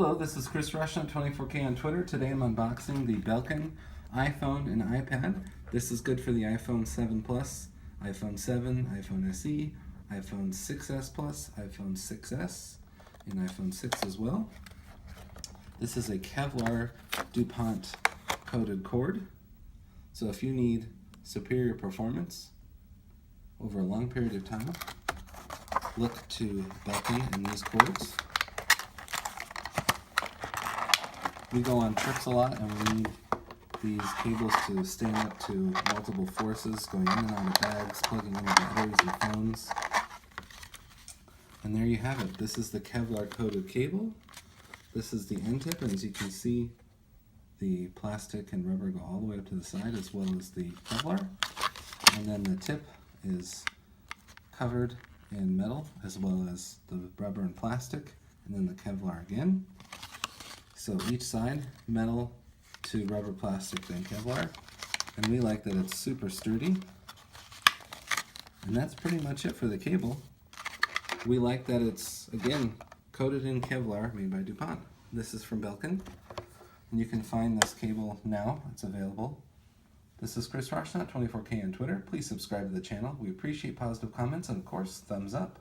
Hello, this is Chris Rushing at 24K on Twitter. Today I'm unboxing the Belkin iPhone and iPad. This is good for the iPhone 7 Plus, iPhone 7, iPhone SE, iPhone 6s Plus, iPhone 6s, and iPhone 6 as well. This is a Kevlar DuPont coated cord. So if you need superior performance over a long period of time, look to Belkin and these cords. We go on trips a lot and we need these cables to stand up to multiple forces, going in and out of bags, plugging into batteries and phones. And there you have it. This is the Kevlar coated cable. This is the end tip, and as you can see, the plastic and rubber go all the way up to the side, as well as the Kevlar. And then the tip is covered in metal, as well as the rubber and plastic, and then the Kevlar again. So each side, metal to rubber, plastic, then Kevlar. And we like that it's super sturdy. And that's pretty much it for the cable. We like that it's, again, coated in Kevlar, made by DuPont. This is from Belkin. And you can find this cable now. It's available. This is Chris Rushing at 24K on Twitter. Please subscribe to the channel. We appreciate positive comments and, of course, thumbs up.